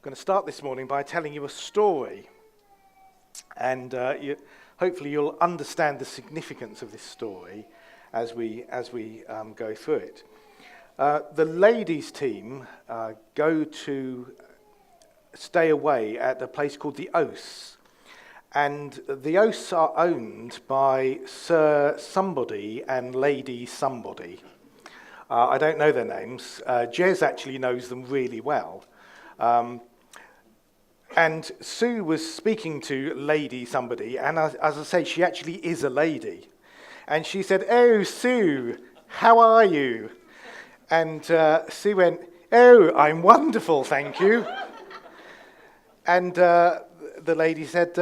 I'm going to start this morning by telling you a story, and hopefully you'll understand the significance of this story as we go through it. The ladies' team go to stay away at a place called the Oaths, and the Oaths are owned by Sir Somebody and Lady Somebody. I don't know their names. Jez actually knows them really well. And Sue was speaking to Lady Somebody, and as I say, she actually is a lady. And she said, "Oh, Sue, how are you?" And Sue went, "Oh, I'm wonderful, thank you." And the lady said,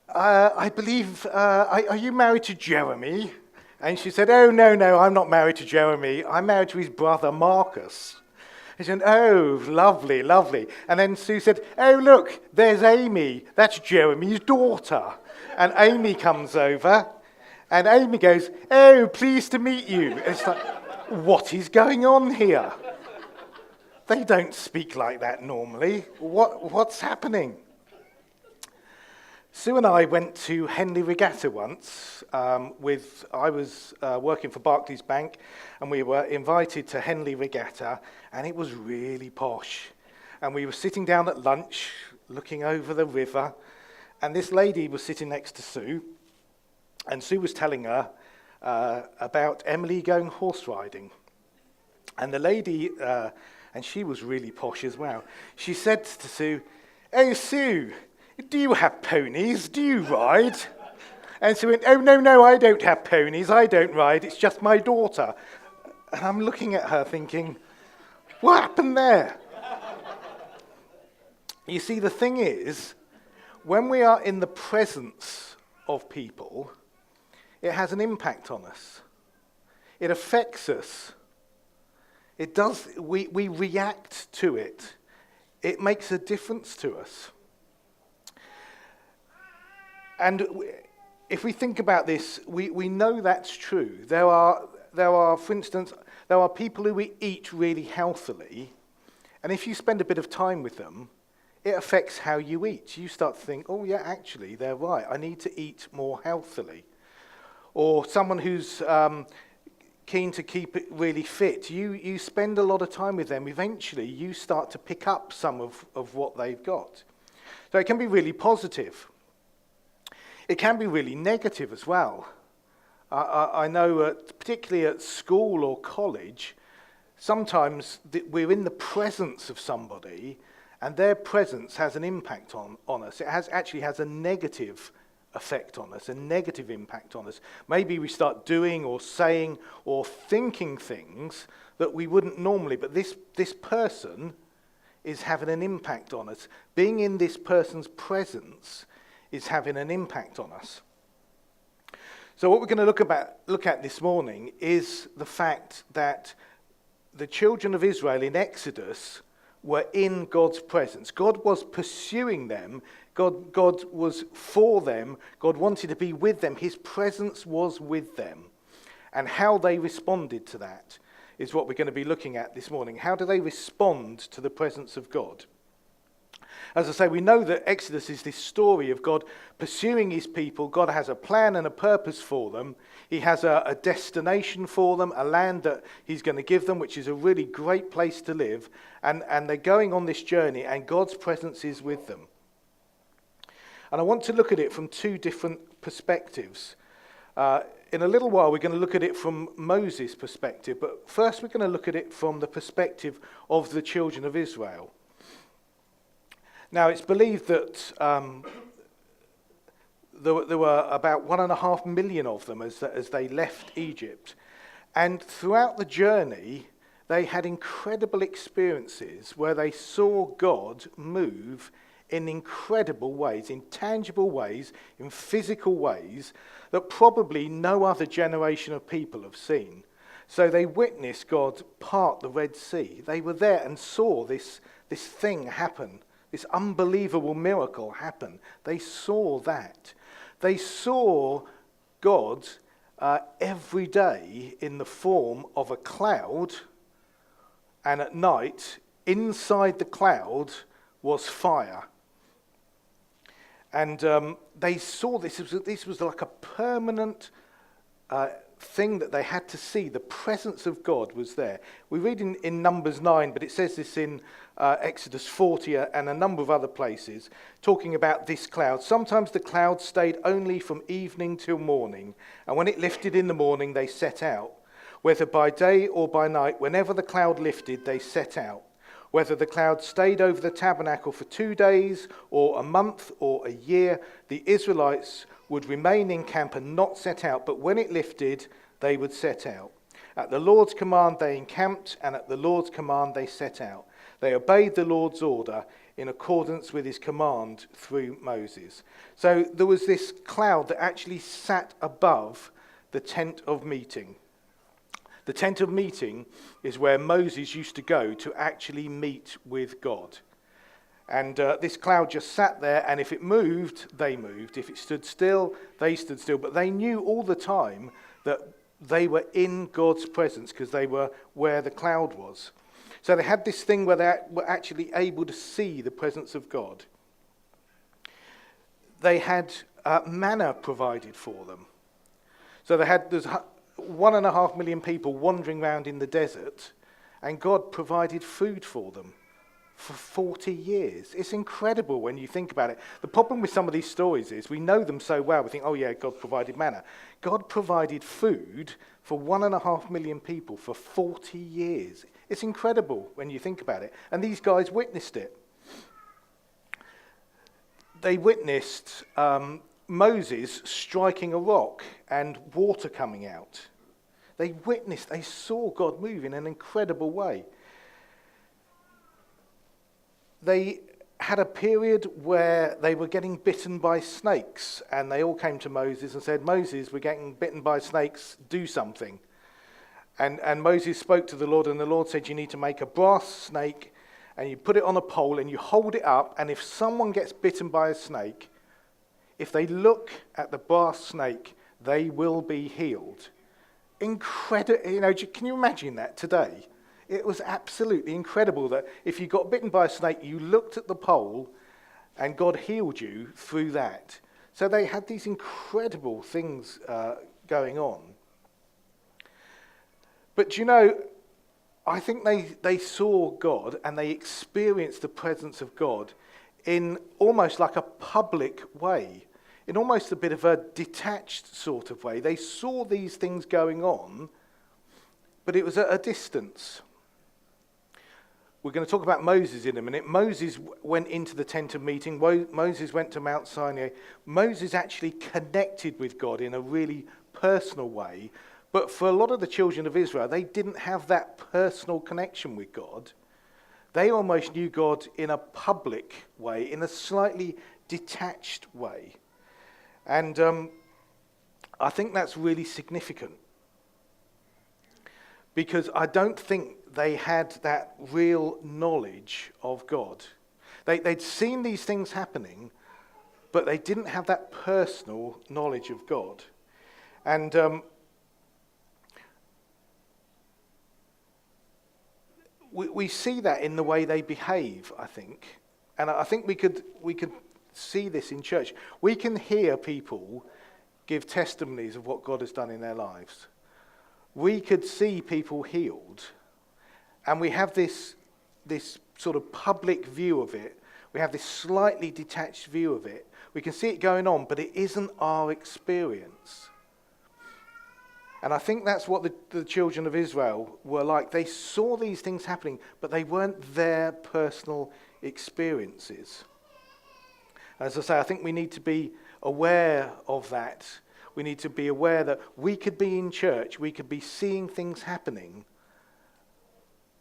"I believe, are you married to Jeremy?" And she said, "Oh, no, I'm not married to Jeremy. I'm married to his brother, Marcus." He said, "Oh, lovely. And then Sue said, "Oh, look, there's Amy. That's Jeremy's daughter." And Amy comes over, and Amy goes, "Oh, pleased to meet you." And it's like, what is going on here? They don't speak like that normally. What's happening? Sue and I went to Henley Regatta once. I was working for Barclays Bank, and we were invited to Henley Regatta, and it was really posh. And we were sitting down at lunch, looking over the river, and this lady was sitting next to Sue, and Sue was telling her about Emily going horse riding. And the lady, and she was really posh as well, she said to Sue, "Oh, Sue, do you have ponies? Do you ride?" And Sue went, "Oh, no, I don't have ponies. I don't ride. It's just my daughter." And I'm looking at her thinking, what happened there? You see, the thing is, when we are in the presence of people, it has an impact on us. It affects us. It does. We react to it. It makes a difference to us. And if we think about this, we know that's true. There are, for instance, there are people who eat really healthily, and if you spend a bit of time with them, it affects how you eat. You start to think, "Oh yeah, actually, they're right. I need to eat more healthily." Or someone who's keen to keep it really fit, you spend a lot of time with them. Eventually, you start to pick up some of what they've got. So it can be really positive. It can be really negative as well. I know, particularly at school or college, sometimes we're in the presence of somebody, and their presence has an impact on us. It actually has a negative effect on us, a negative impact on us. Maybe we start doing or saying or thinking things that we wouldn't normally, but this person is having an impact on us. Being in this person's presence is having an impact on us. So what we're going to look at this morning is the fact that the children of Israel in Exodus were in God's presence. God was pursuing them. God was for them. God wanted to be with them. His presence was with them. And how they responded to that is what we're going to be looking at this morning. How do they respond to the presence of God? As I say, we know that Exodus is this story of God pursuing his people. God has a plan and a purpose for them. He has a destination for them, a land that he's going to give them, which is a really great place to live. And they're going on this journey, and God's presence is with them. And I want to look at it from two different perspectives. In a little while, we're going to look at it from Moses' perspective, but first we're going to look at it from the perspective of the children of Israel. Now, it's believed that there were about 1.5 million of them as they left Egypt. And throughout the journey, they had incredible experiences where they saw God move in incredible ways, in tangible ways, in physical ways that probably no other generation of people have seen. So they witnessed God part the Red Sea. They were there and saw this thing happen. This unbelievable miracle happened. They saw that. They saw God every day in the form of a cloud, and at night inside the cloud was fire. And they saw this was like a permanent thing that they had to see. The presence of God was there. We read in Numbers 9, but it says this in Exodus 40 and a number of other places, talking about this cloud. Sometimes the cloud stayed only from evening till morning, and when it lifted in the morning, they set out. Whether by day or by night, whenever the cloud lifted, they set out. Whether the cloud stayed over the tabernacle for 2 days or a month or a year, the Israelites would remain in camp and not set out, but when it lifted, they would set out. At the Lord's command they encamped, and at the Lord's command they set out. They obeyed the Lord's order in accordance with his command through Moses. So there was this cloud that actually sat above the tent of meeting. The tent of meeting is where Moses used to go to actually meet with God. And this cloud just sat there, and if it moved, they moved. If it stood still, they stood still. But they knew all the time that they were in God's presence because they were where the cloud was. So they had this thing where they were actually able to see the presence of God. They had manna provided for them. So there's 1.5 million people wandering around in the desert, and God provided food for them for 40 years. It's incredible when you think about it. The problem with some of these stories is we know them so well. We think, oh yeah, God provided manna. God provided food for 1.5 million people for 40 years. It's incredible when you think about it. And these guys witnessed it. They witnessed Moses striking a rock and water coming out. They saw God move in an incredible way. They had a period where they were getting bitten by snakes, and they all came to Moses and said, Moses, we're getting bitten by snakes, do something. And Moses spoke to the Lord, and the Lord said, you need to make a brass snake, and you put it on a pole, and you hold it up, and if someone gets bitten by a snake, if they look at the brass snake, they will be healed. Incredible. Can you imagine that today? It was absolutely incredible that if you got bitten by a snake, you looked at the pole and God healed you through that. So they had these incredible things going on. But I think they saw God and they experienced the presence of God in almost like a public way, in almost a bit of a detached sort of way. They saw these things going on, but it was at a distance. We're going to talk about Moses in a minute. Moses went into the tent of meeting. Moses went to Mount Sinai. Moses actually connected with God in a really personal way. But for a lot of the children of Israel, they didn't have that personal connection with God. They almost knew God in a public way, in a slightly detached way. And I think that's really significant. Because I don't think they had that real knowledge of God. They'd seen these things happening, but they didn't have that personal knowledge of God. And we see that in the way they behave, I think. And I think we could see this in church. We can hear people give testimonies of what God has done in their lives. We could see people healed, and we have this sort of public view of it. We have this slightly detached view of it. We can see it going on, but it isn't our experience. And I think that's what the children of Israel were like. They saw these things happening, but they weren't their personal experiences. As I say, I think we need to be aware of that. We need to be aware that we could be in church, we could be seeing things happening,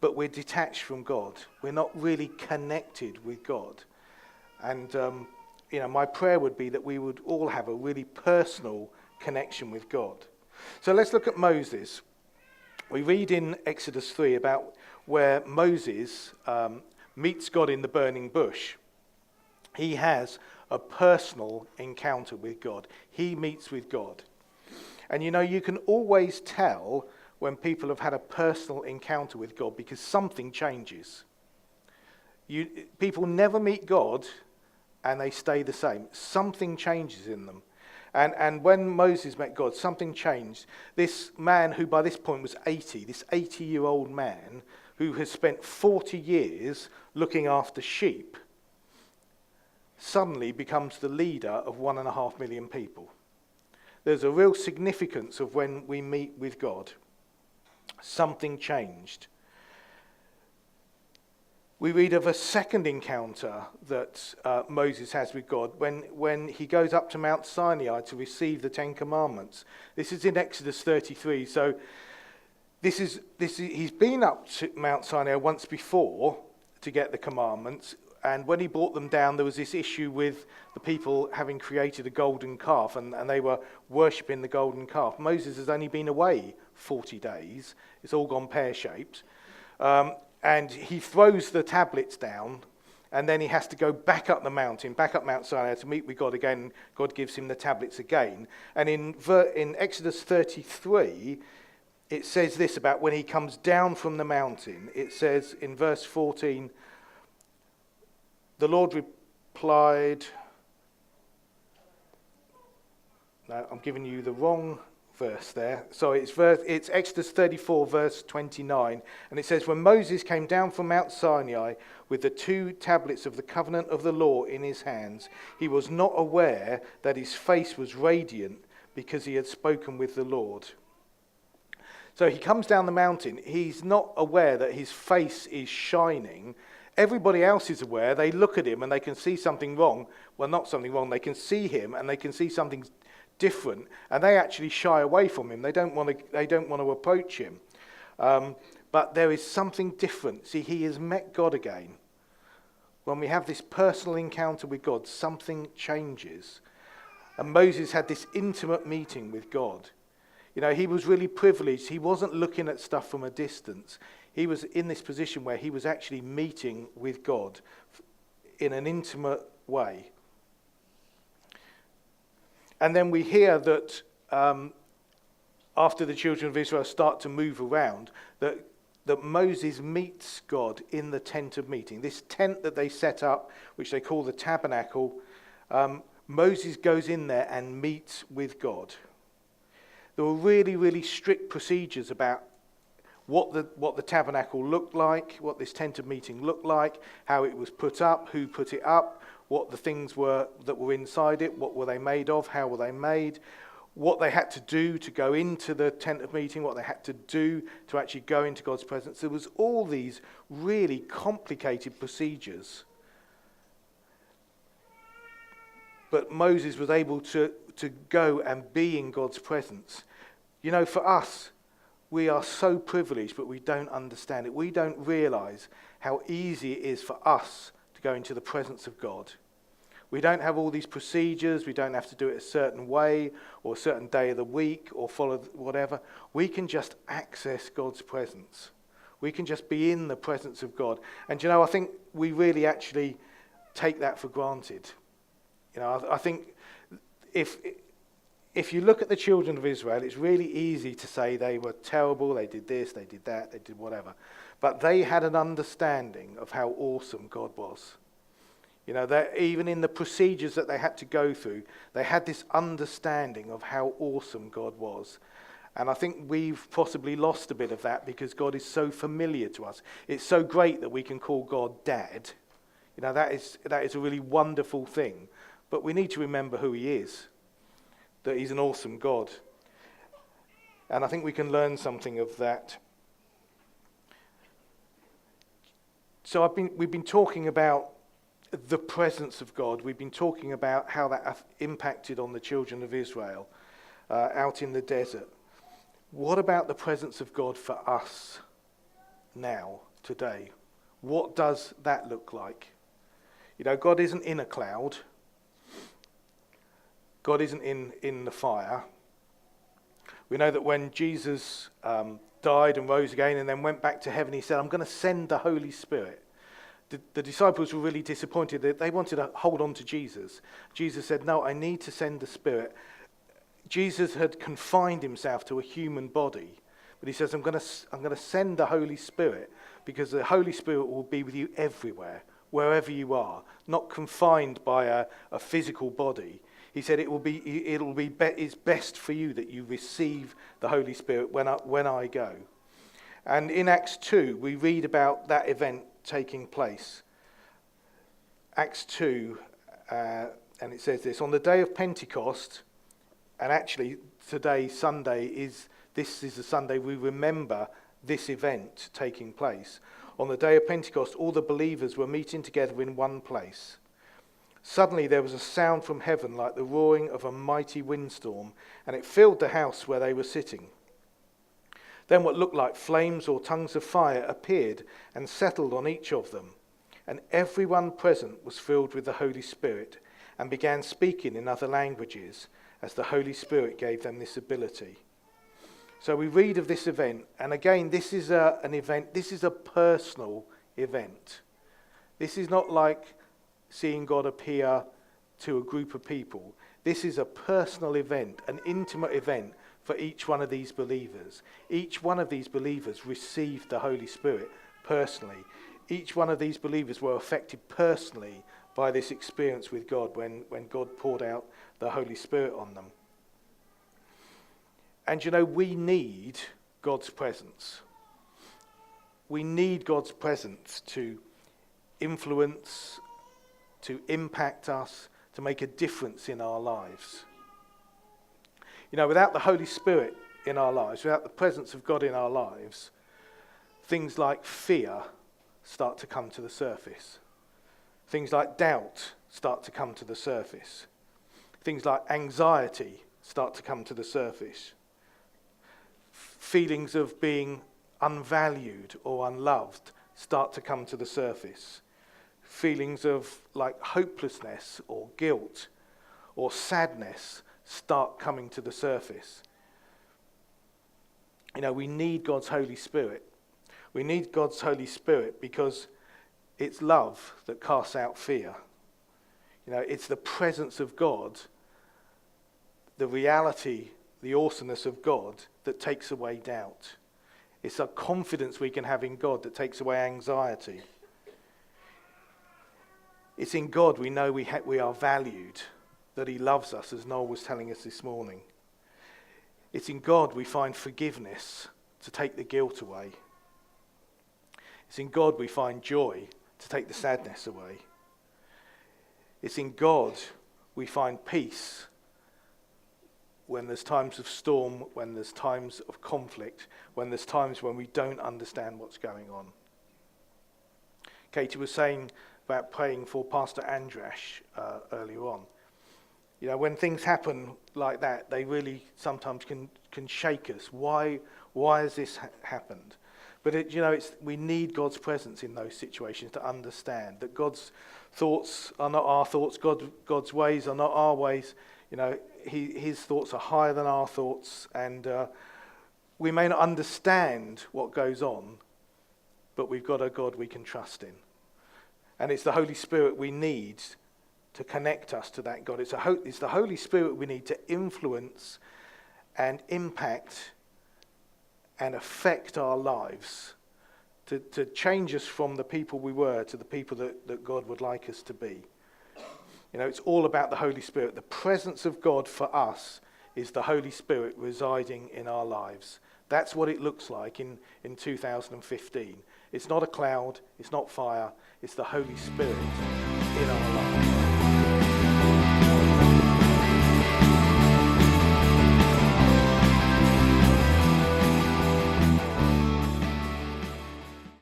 but we're detached from God. We're not really connected with God. And, my prayer would be that we would all have a really personal connection with God. So let's look at Moses. We read in Exodus 3 about where Moses meets God in the burning bush. He has a personal encounter with God. He meets with God. And you can always tell when people have had a personal encounter with God because something changes. People never meet God and they stay the same. Something changes in them. And when Moses met God, something changed. This man who by this point was 80, this 80-year-old man who has spent 40 years looking after sheep, suddenly becomes the leader of 1.5 million people. There's a real significance of when we meet with God. Something changed. We read of a second encounter that Moses has with God when he goes up to Mount Sinai to receive the Ten Commandments. This is in Exodus 33. So he's been up to Mount Sinai once before to get the commandments, and when he brought them down, there was this issue with the people having created a golden calf, and they were worshipping the golden calf. Moses has only been away 40 days. It's all gone pear-shaped. And he throws the tablets down, and then he has to go back up the mountain, back up Mount Sinai to meet with God again. God gives him the tablets again. And in Exodus 33, it says this about when he comes down from the mountain. It says in verse 14, the Lord replied... No, I'm giving you the wrong verse there. So it's Exodus 34, verse 29. And it says, when Moses came down from Mount Sinai with the 2 tablets of the covenant of the law in his hands, he was not aware that his face was radiant because he had spoken with the Lord. So he comes down the mountain. He's not aware that his face is shining. Everybody else is aware. They look at him and they can see something wrong. Well, not something wrong. They can see him and they can see something different, and they actually shy away from him. They don't want to approach him. But there is something different. See, he has met God again. When we have this personal encounter with God, something changes. And Moses had this intimate meeting with God. You know, he was really privileged. He wasn't looking at stuff from a distance. He was in this position where he was actually meeting with God in an intimate way. And then we hear that after the children of Israel start to move around, that Moses meets God in the tent of meeting. This tent that they set up, which they call the tabernacle, Moses goes in there and meets with God. There were really, really strict procedures about what the tabernacle looked like, what this tent of meeting looked like, how it was put up, who put it up, what the things were that were inside it, what were they made of, how were they made, what they had to do to go into the tent of meeting, what they had to do to actually go into God's presence. There was all these really complicated procedures. But Moses was able to go and be in God's presence. You know, for us, we are so privileged, but we don't understand it. We don't realize how easy it is for us to go into the presence of God. We don't have all these procedures. We don't have to do it a certain way or a certain day of the week or follow whatever. We can just access God's presence. We can just be in the presence of God. And, you know, I think we really actually take that for granted. You know, I think if you look at the children of Israel, it's really easy to say they were terrible, they did this, they did that, they did whatever. But they had an understanding of how awesome God was. You know, that even in the procedures that they had to go through, they had this understanding of how awesome God was. And I think we've possibly lost a bit of that because God is so familiar to us. It's so great that we can call God Dad. You know, that is a really wonderful thing. But we need to remember who he is, that he's an awesome God. And I think we can learn something of that. So we've been talking about the presence of God. We've been talking about how that impacted on the children of Israel out in the desert. What about the presence of God for us now, today? What does that look like? You know, God isn't in a cloud. God isn't in the fire. We know that when Jesus died and rose again and then went back to heaven, he said, I'm going to send the Holy Spirit. The disciples were really disappointed. They wanted to hold on to Jesus. Jesus said, no, I need to send the Spirit. Jesus had confined himself to a human body. But he says, I'm going to send the Holy Spirit because the Holy Spirit will be with you everywhere, wherever you are, not confined by a physical body. He said it's best for you that you receive the Holy Spirit when I go. And in Acts 2, we read about that event taking place. Acts 2, and it says this: on the day of Pentecost, and actually today, Sunday, is the Sunday we remember this event taking place. On the day of Pentecost, all the believers were meeting together in one place. Suddenly there was a sound from heaven like the roaring of a mighty windstorm, and it filled the house where they were sitting. Then what looked like flames or tongues of fire appeared and settled on each of them. And everyone present was filled with the Holy Spirit and began speaking in other languages as the Holy Spirit gave them this ability. So we read of this event, and again, this is an event, this is a personal event. This is not like seeing God appear to a group of people. This is a personal event, an intimate event for each one of these believers. Each one of these believers received the Holy Spirit personally. Each one of these believers were affected personally by this experience with God when God poured out the Holy Spirit on them. And you know, we need God's presence. We need God's presence to influence, to impact us, to make a difference in our lives. You know, without the Holy Spirit in our lives, without the presence of God in our lives, things like fear start to come to the surface. Things like doubt start to come to the surface. Things like anxiety start to come to the surface. Feelings of being unvalued or unloved start to come to the surface. Feelings of like hopelessness or guilt or sadness start coming to the surface. You know, we need God's Holy Spirit. We need God's Holy Spirit because it's love that casts out fear. You know, it's the presence of God, the reality, the awesomeness of God that takes away doubt. It's a confidence we can have in God that takes away anxiety. It's in God we know we are valued, that he loves us, as Noel was telling us this morning. It's in God we find forgiveness to take the guilt away. It's in God we find joy to take the sadness away. It's in God we find peace when there's times of storm, when there's times of conflict, when there's times when we don't understand what's going on. Katie was saying about praying for Pastor Andrash earlier on. You know, when things happen like that, they really sometimes can shake us. Why has this happened? But we need God's presence in those situations to understand that God's thoughts are not our thoughts, God's ways are not our ways. You know, his thoughts are higher than our thoughts, and we may not understand what goes on, but we've got a God we can trust in. And it's the Holy Spirit we need to connect us to that God. It's the Holy Spirit we need to influence and impact and affect our lives, to change us from the people we were to the people that God would like us to be. You know, it's all about the Holy Spirit. The presence of God for us is the Holy Spirit residing in our lives. That's what it looks like in 2015. It's not a cloud, it's not fire, it's the Holy Spirit in our lives.